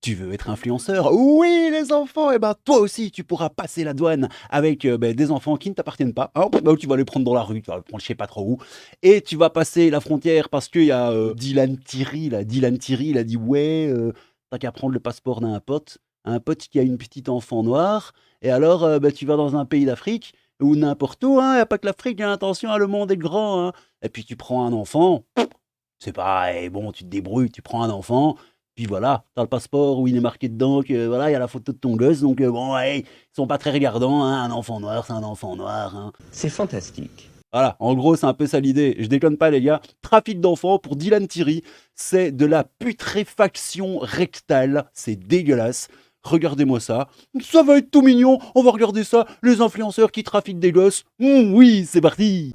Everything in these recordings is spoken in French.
Tu veux être influenceur? Oui, les enfants! Eh ben, toi aussi, tu pourras passer la douane avec des enfants qui ne t'appartiennent pas. Hein, bah, tu vas les prendre dans la rue, tu vas les prendre je sais pas trop où. Et tu vas passer la frontière parce qu'il y a Dylan Thierry, là. Dylan Thierry, il a dit ouais, t'as qu'à prendre le passeport d'un pote. Un pote qui a une petite enfant noire. Et alors, tu vas dans un pays d'Afrique ou n'importe où. Il n'y a pas que l'Afrique, hein, attention, hein, le monde est grand. Hein. Et puis tu prends un enfant. C'est pareil, bon, tu te débrouilles, tu prends un enfant, puis voilà, t'as le passeport où il est marqué dedans que voilà, il y a la photo de ton gosse, donc bon, ouais, ils sont pas très regardants, hein, un enfant noir, c'est un enfant noir. Hein. C'est fantastique. Voilà, en gros, c'est un peu ça l'idée. Je déconne pas, les gars. Trafic d'enfants pour Dylan Thierry, c'est de la putréfaction rectale, c'est dégueulasse. Regardez-moi ça. Ça va être tout mignon, on va regarder ça. Les influenceurs qui trafiquent des gosses. Oui, c'est parti.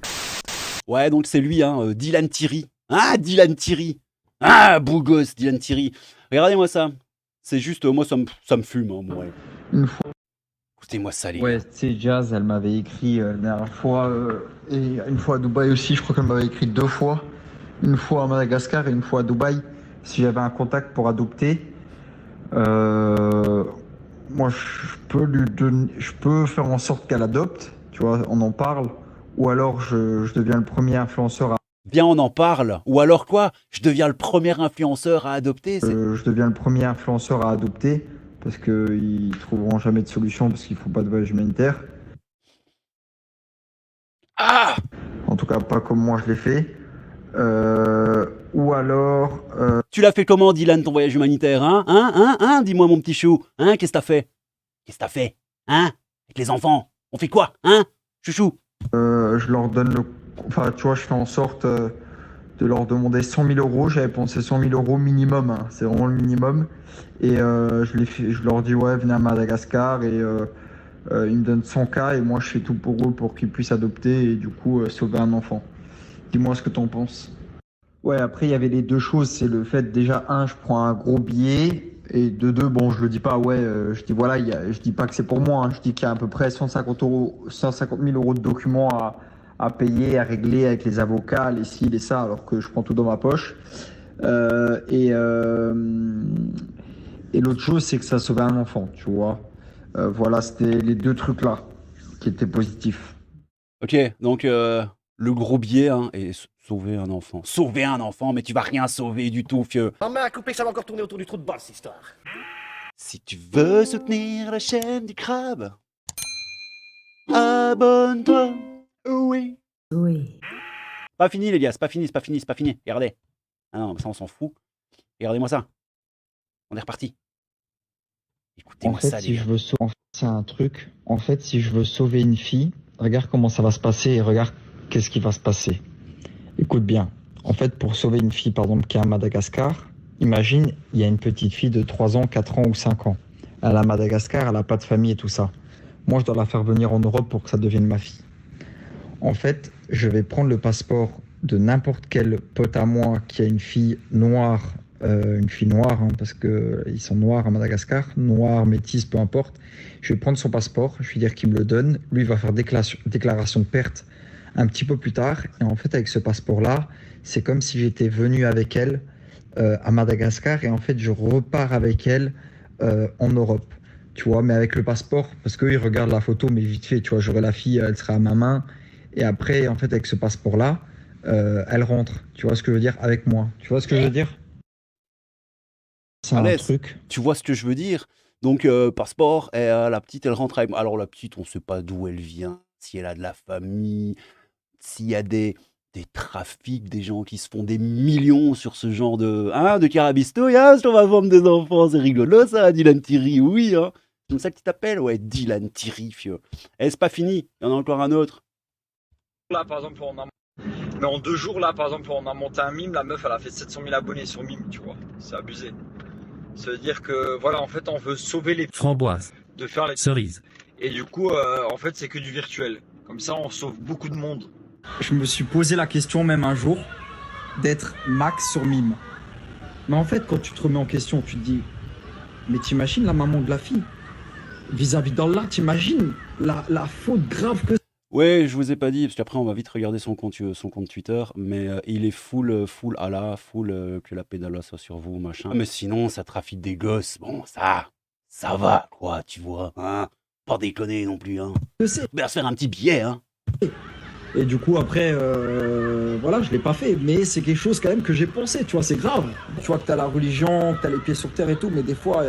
Ouais, donc c'est lui, hein, Dylan Thierry. Ah, Dylan Thierry. Ah, beau gosse, Dylan Thierry. Regardez-moi ça. C'est juste, moi, ça me fume, hein, moi. Une fois. Écoutez-moi ça, les Ouais, gars. tu sais, Jazz, elle m'avait écrit la dernière fois, et une fois à Dubaï aussi, je crois qu'elle m'avait écrit 2 fois. Une fois à Madagascar et une fois à Dubaï, si j'avais un contact pour adopter. Moi, je peux faire en sorte qu'elle adopte, tu vois, on en parle. Ou alors, je deviens le premier influenceur Viens, on en parle. Ou alors quoi? Je deviens le premier influenceur à adopter. je deviens le premier influenceur à adopter, parce qu'ils trouveront jamais de solution, parce qu'il faut pas de voyage humanitaire. Ah! En tout cas, pas comme moi je l'ai fait. Ou alors, Tu l'as fait comment, Dylan, ton voyage humanitaire, hein? Dis-moi, mon petit chou. Hein? Qu'est-ce que t'as fait? Qu'est-ce que t'as fait? Hein? Avec les enfants? On fait quoi? Hein? Chouchou? je leur donne le. Enfin, tu vois, je fais en sorte de leur demander 100 000 euros. J'avais pensé 100 000 euros minimum, hein. C'est vraiment le minimum. Et je leur dis, ouais, venez à Madagascar. Et ils me donnent 100K. Et moi, je fais tout pour eux pour qu'ils puissent adopter et du coup sauver un enfant. Dis-moi ce que t'en penses. Ouais, après, il y avait les deux choses. C'est le fait, déjà, un, je prends un gros billet. Et de deux, bon, je le dis pas, ouais, je dis voilà, je dis pas que c'est pour moi, hein. Je dis qu'il y a à peu près 150 000 euros de documents à payer, à régler avec les avocats, les ci, les ça, alors que je prends tout dans ma poche. Euh, et euh, et l'autre chose, c'est que ça sauvait un enfant, tu vois. Voilà, c'était les deux trucs là qui étaient positifs. Ok, donc le gros biais, hein, est sauver un enfant. Sauver un enfant, mais tu vas rien sauver du tout, fieu. Ma main à couper, ça va encore tourner autour du trou de balle, cette histoire. Si tu veux soutenir la chaîne du crabe, abonne-toi. Oui. Oui. Pas fini, les gars, c'est pas fini, c'est pas fini, c'est pas fini. Regardez. Ah non, ça, on s'en fout. Regardez-moi ça. On est reparti. En Écoutez-moi fait, ça, les si gars. je veux sauver, en fait, c'est un truc. En fait, si je veux sauver une fille, regarde comment ça va se passer et regarde qu'est-ce qui va se passer. Écoute bien. En fait, pour sauver une fille, par exemple, qui est à Madagascar, imagine, il y a une petite fille de 3 ans, 4 ans ou 5 ans. Elle est à Madagascar, elle n'a pas de famille et tout ça. Moi, je dois la faire venir en Europe pour que ça devienne ma fille. En fait, je vais prendre le passeport de n'importe quel pote à moi qui a une fille noire, hein, parce qu'ils sont noirs à Madagascar, noir, métis, peu importe. Je vais prendre son passeport, je vais lui dire qu'il me le donne. Lui, il va faire déclaration de perte un petit peu plus tard. Et en fait, avec ce passeport-là, c'est comme si j'étais venu avec elle à Madagascar et en fait, je repars avec elle en Europe. Tu vois, mais avec le passeport, parce qu'eux, ils regardent la photo, mais vite fait, tu vois, j'aurai la fille, elle sera à ma main. Et après, en fait, avec ce passeport-là, elle rentre. Tu vois ce que je veux dire? Avec moi. Tu vois ce que je veux dire? C'est un Alès, truc. tu vois ce que je veux dire? Donc, passeport, et la petite, elle rentre avec moi. Alors, la petite, on sait pas d'où elle vient, si elle a de la famille, s'il y a des trafics, des gens qui se font des millions sur ce genre de carabistouille. Ah, on va vendre des enfants, c'est rigolo ça, Dylan Thierry, oui, hein. C'est comme ça que tu t'appelles? Ouais, Dylan Thierry, fieu. Et c'est pas fini, il y en a encore un autre. Là, par exemple, mais en 2 jours, là, par exemple, on a monté un mime. La meuf, elle a fait 700 000 abonnés sur mime, tu vois. C'est abusé. Ça veut dire que, voilà, en fait, on veut sauver les Framboise, de faire les cerise. et du coup, en fait, c'est que du virtuel. Comme ça, on sauve beaucoup de monde. Je me suis posé la question même un jour d'être max sur mime. Mais en fait, quand tu te remets en question, tu te dis, mais t'imagines la maman de la fille vis-à-vis d'Allah, t'imagines la faute grave que Ouais, je vous ai pas dit, parce qu'après on va vite regarder son compte Twitter, mais il est full Allah, full que la paix d'Allah soit sur vous, machin. Mais sinon, ça trafique des gosses. Bon, ça va, quoi, tu vois, hein. Pas déconner non plus, hein. Je sais. On va se faire un petit billet, hein. Et du coup, après, voilà, je l'ai pas fait. Mais c'est quelque chose quand même que j'ai pensé, tu vois, c'est grave. Tu vois que t'as la religion, que t'as les pieds sur terre et tout, mais des fois,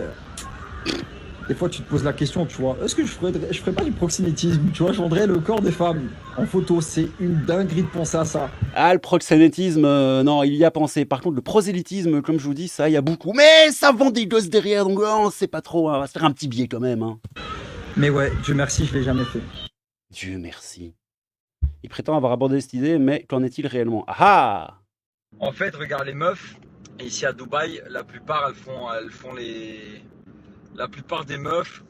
tu te poses la question, tu vois, est-ce que je ferais pas du proxénétisme, tu vois, je vendrais le corps des femmes en photo, c'est une dinguerie de penser à ça. Ah, le proxénétisme, non, il y a pensé. Par contre, le prosélytisme, comme je vous dis, ça, il y a beaucoup. Mais ça vend des gosses derrière, donc on sait pas trop, hein. On va se faire un petit billet quand même, hein. Mais ouais, Dieu merci, je l'ai jamais fait. Dieu merci. Il prétend avoir abordé cette idée, mais qu'en est-il réellement? Ah! En fait, regarde les meufs, ici à Dubaï, la plupart la plupart des meufs,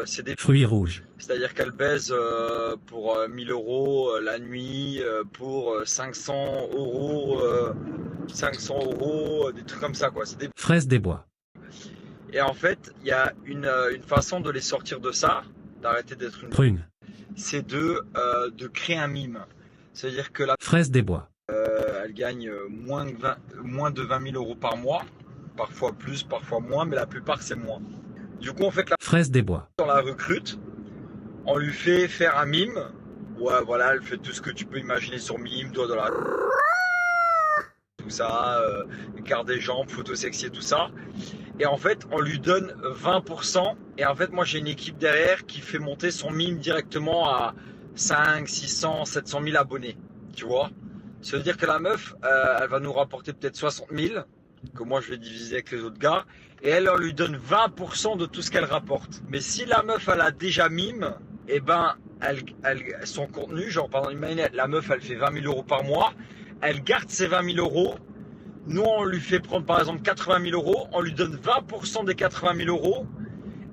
c'est des Fruits rouges. c'est-à-dire qu'elles baisent pour 1000 euros la nuit, pour 500 euros, des trucs comme ça, quoi. Fraises des bois. Et en fait, il y a une façon de les sortir de ça, d'arrêter d'être une Prunes. c'est de créer un mime. C'est-à-dire que là, Fraises des bois. elle gagne moins de 20 000 euros par mois, parfois plus, parfois moins, mais la plupart c'est moins. Du coup, en fait, là, Fraises des bois. on la recrute, on lui fait faire un mime. Ouais, voilà, elle fait tout ce que tu peux imaginer sur mime, doigt dans la... tout ça, écart des jambes, photo sexy et tout ça. Et en fait, on lui donne 20%. Et en fait, moi, j'ai une équipe derrière qui fait monter son mime directement à 5, 600, 700 000 abonnés. Tu vois? Ça veut dire que la meuf, elle va nous rapporter peut-être 60 000, que moi, je vais diviser avec les autres gars. Et elle, on lui donne 20% de tout ce qu'elle rapporte. Mais si la meuf, elle a déjà mime, eh ben, son contenu, genre, par exemple, imaginez, la meuf, elle fait 20 000 euros par mois. Elle garde ses 20 000 euros. Nous, on lui fait prendre par exemple 80 000 euros, on lui donne 20% des 80 000 euros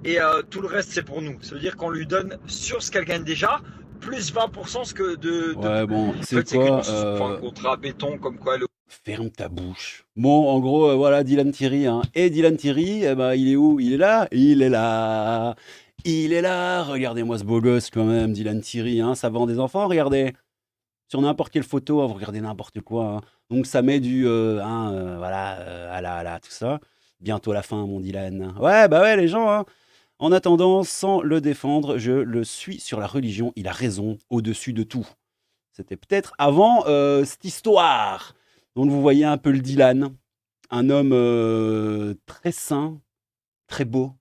et tout le reste c'est pour nous. Ça veut dire qu'on lui donne sur ce qu'elle gagne déjà, plus 20% ce que de... Ouais, bon, En c'est fait, c'est quoi quelque chose, enfin, un contrat béton comme quoi elle... Ferme ta bouche. Bon, en gros, voilà, Dylan Thierry, hein. Et Dylan Thierry, eh ben, il est où? Il est là? Il est là. Il est là. Regardez-moi ce beau gosse quand même, Dylan Thierry, hein. Ça vend des enfants, regardez. Sur n'importe quelle photo, vous regardez n'importe quoi, hein. Donc ça met du, voilà, à la, tout ça. Bientôt la fin, mon Dylan. Ouais, bah ouais, les gens, hein. En attendant, sans le défendre, je le suis sur la religion. Il a raison, au-dessus de tout. C'était peut-être avant cette histoire. Donc vous voyez un peu le Dylan. Un homme très sain, très beau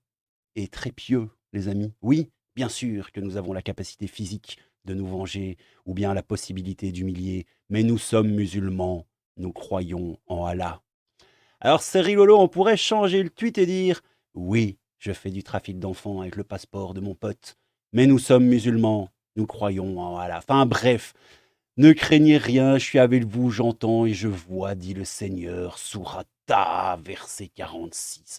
et très pieux, les amis. Oui, bien sûr que nous avons la capacité physique de nous venger ou bien la possibilité d'humilier, mais nous sommes musulmans, nous croyons en Allah. Alors c'est rigolo, on pourrait changer le tweet et dire « Oui, je fais du trafic d'enfants avec le passeport de mon pote, mais nous sommes musulmans, nous croyons en Allah. » Enfin bref, ne craignez rien, je suis avec vous, j'entends et je vois, dit le Seigneur, Sourata, verset 46.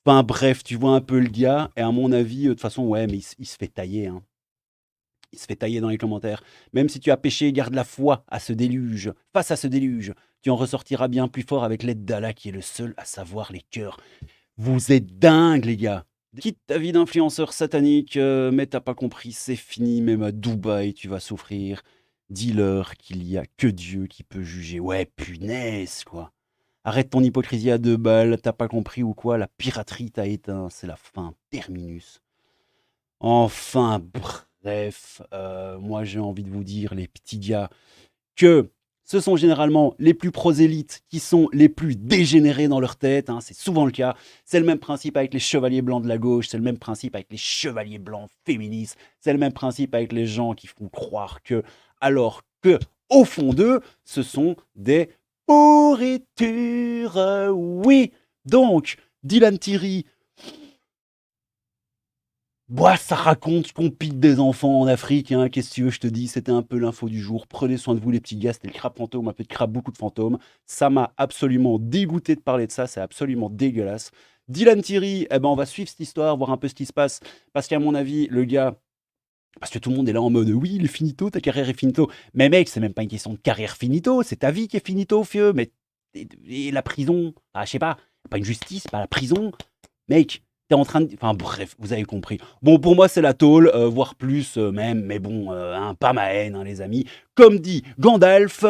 Enfin bref, tu vois un peu le gars, et à mon avis, de toute façon, ouais, mais il se fait tailler, hein. Il se fait tailler dans les commentaires. Même si tu as péché, garde la foi à ce déluge. Face à ce déluge, tu en ressortiras bien plus fort avec l'aide d'Allah qui est le seul à savoir les cœurs. Vous êtes dingues, les gars. Quitte ta vie d'influenceur satanique, mais t'as pas compris, c'est fini. Même à Dubaï, tu vas souffrir. Dis-leur qu'il y a que Dieu qui peut juger. Ouais, punaise, quoi. Arrête ton hypocrisie à 2 balles. T'as pas compris ou quoi? La piraterie t'a éteint. C'est la fin. Terminus. Enfin, bref, moi j'ai envie de vous dire, les petits gars, que ce sont généralement les plus prosélytes qui sont les plus dégénérés dans leur tête, hein, c'est souvent le cas. C'est le même principe avec les chevaliers blancs de la gauche, c'est le même principe avec les chevaliers blancs féministes, c'est le même principe avec les gens qui font croire que, alors que, au fond d'eux, ce sont des pourritures, oui. Donc, Dylan Thierry, bah, ça raconte qu'on pique des enfants en Afrique, hein. Qu'est-ce que tu veux, je te dis, c'était un peu l'info du jour. Prenez soin de vous, les petits gars, c'était le crabe fantôme, un peu de crabe, beaucoup de fantômes. Ça m'a absolument dégoûté de parler de ça, c'est absolument dégueulasse. Dylan Thierry, eh ben, on va suivre cette histoire, voir un peu ce qui se passe, parce qu'à mon avis, le gars, parce que tout le monde est là en mode, oui, il est finito, ta carrière est finito. Mais mec, c'est même pas une question de carrière finito, c'est ta vie qui est finito, fieu. Mais et la prison, ah, je sais pas une justice, pas la prison. Mec, t'es en train de... Enfin bref, vous avez compris. Bon, pour moi, c'est la tôle, voire plus même, mais bon, hein, pas ma haine, hein, les amis. Comme dit Gandalf...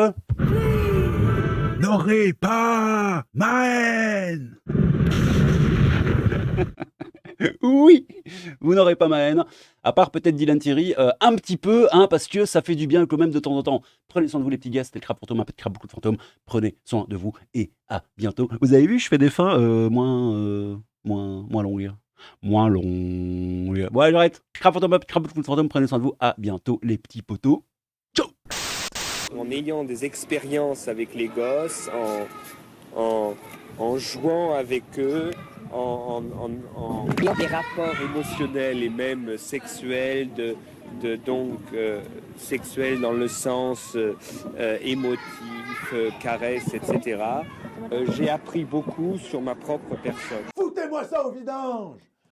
N'aurez pas ma haine. Oui, vous n'aurez pas ma haine. À part peut-être Dylan Thierry, un petit peu, hein, parce que ça fait du bien quand même de temps en temps. Prenez soin de vous les petits gars, c'était le crabe fantôme, un peu de crabe, beaucoup de fantômes. Prenez soin de vous et à bientôt. Vous avez vu, je fais des fins moins longues. Moins longues. Bon, allez, j'arrête. Crabe fantôme, un peu de crabe, beaucoup de fantômes. Prenez soin de vous. À bientôt, les petits potos. Ciao. En ayant des expériences avec les gosses, en jouant avec eux, en des rapports émotionnels et même sexuels, sexuels dans le sens émotif, caresse, etc. J'ai appris beaucoup sur ma propre personne. Foutez-moi ça au vidange!